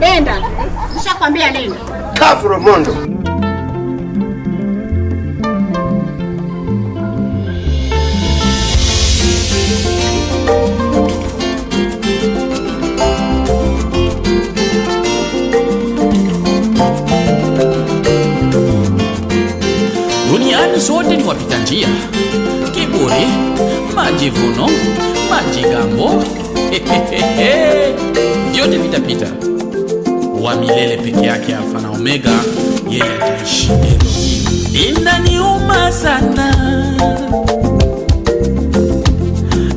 Nenda. Nishakwambia nenda. Kafro Mondo. Duniani sote ni wapita njia. Kiburi, majivuno, majigambo, vyote vitapita. Wa milele peke yake, Alfa na Omega, yeye ataishi. Inaniuma sana,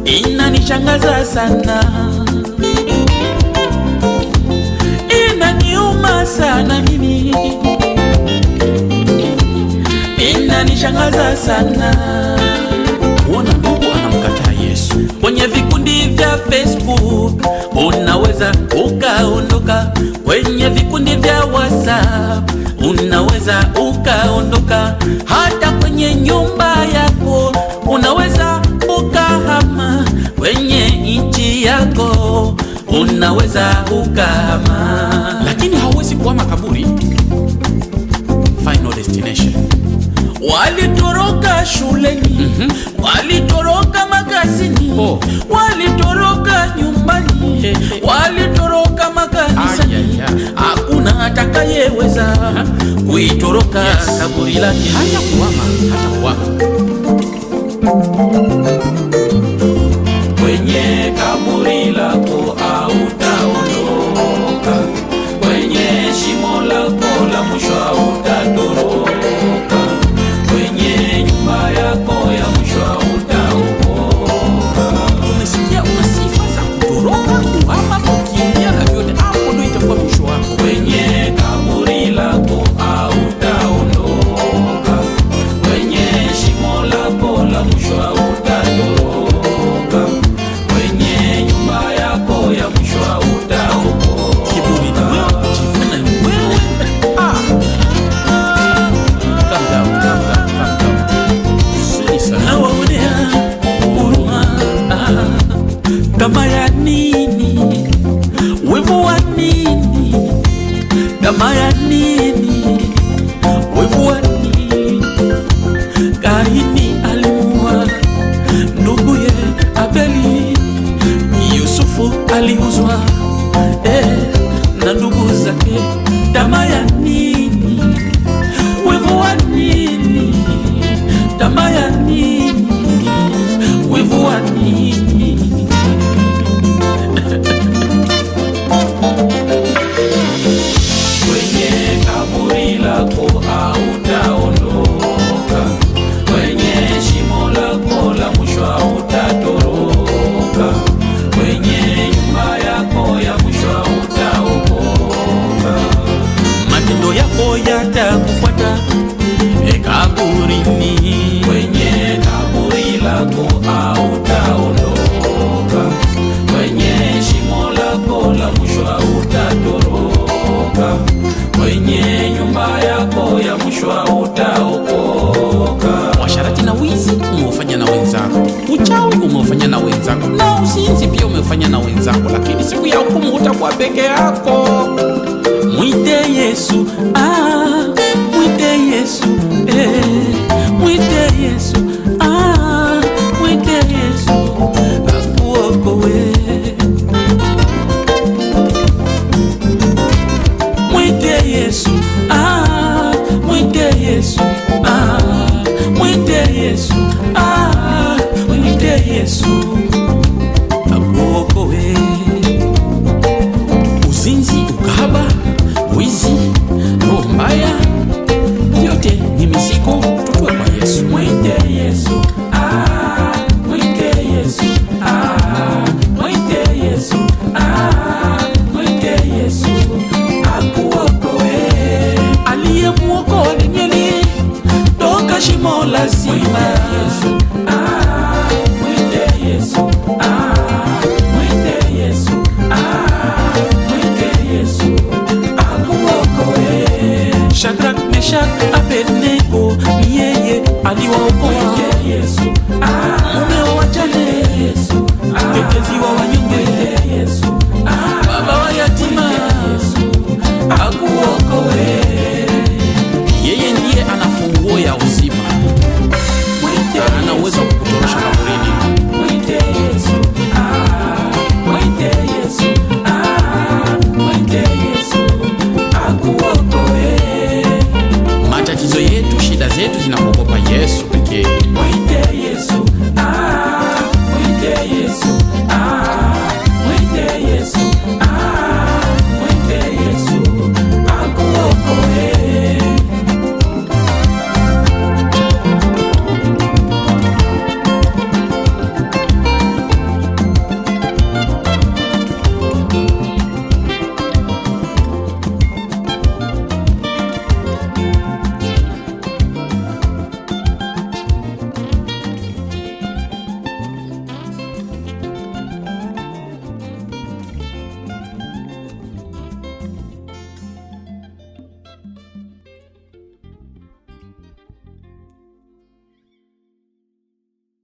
inanishangaza sana, inaniuma sana mimi, inanishangaza sana. Uona ndugu anamkataa Yesu kwenye vikundi vya Facebook, unaweza ukaondoka. Kwenye vikundi vya WhatsApp unaweza ukaondoka. Hata kwenye nyumba yako unaweza ukahama. Kwenye nchi yako unaweza ukahama, lakini hauwezi kuhama kaburi. Final destination. Walitoroka shuleni, walitoroka magazini, walitoroka nyumbani, walitoroka makanisani. Hakuna atakayeweza kuitoroka kaburi lake. Hata kuhama, hata kuhama. Kwenye kaburi lako hautaondoka, kwenye shimo lako la mwisho hautatoroka, kwenye nyumba yako ya mwisho hautaokoka. Umesikia una sifa za kutoroka, kuhama, kukimbia na vyote, hapo ndio itakuwa mwisho wako. Kwenye kaburi lako hautaondoka, kwenye shimo lako la mwisho hautaondoka, kwenye nyumba yako ya mwisho hautaokoka. Kiburi ni wewe, kujivuna ni wewe. Calm down. Nawaonea huruma, kama ya nini? Wivu wa nini? Kama ya nini? Wivu wa nini? Kaini alimuua nduguye Abeli, Yusufu aliuzwa na ndugu zake. Tamaa ya nini? Wivu wa nini? Tamaa ya nini? Wivu wa nini? Kwenye kaburi lako hautaondoka, kwenye shimo lako la mwisho hautatoroka, kwenye nyumba yako ya mwisho hautaokoka. Matendo yako yatakufuata kaburini, kwenye kaburi lako hautaondoka, kwenye shimo lako la mwisho hautatoroka, kwenye nyumba yako ya mwisho hautaokoka. Washarati na wizi umeufanya na wenzako, uchawi umeufanya na wenzako, na uzinzi pia umeufanya na wenzako, lakini siku ya hukumu utakuwa peke yako. Mwite Yesu, mwite Yesu, mwite Yesu, mwite Yesu akuokoe. Mwite Yesu, mwite Yesu, mwite Yesu, mwite Yesu akuokoe. Uzinzi, ukahaba, wizi, roho mbaya, yote ni mizigo, tutue kwa Yesu. Mwite Yesu, mwite Yesu, mwite Yesu, mwite Yesu akuokoe. Aliyemuokoa Danieli toka shimo la simba. Mwite Yesu, mwite Yesu, mwite Yesu akuokoe. Shadrach, Meshach,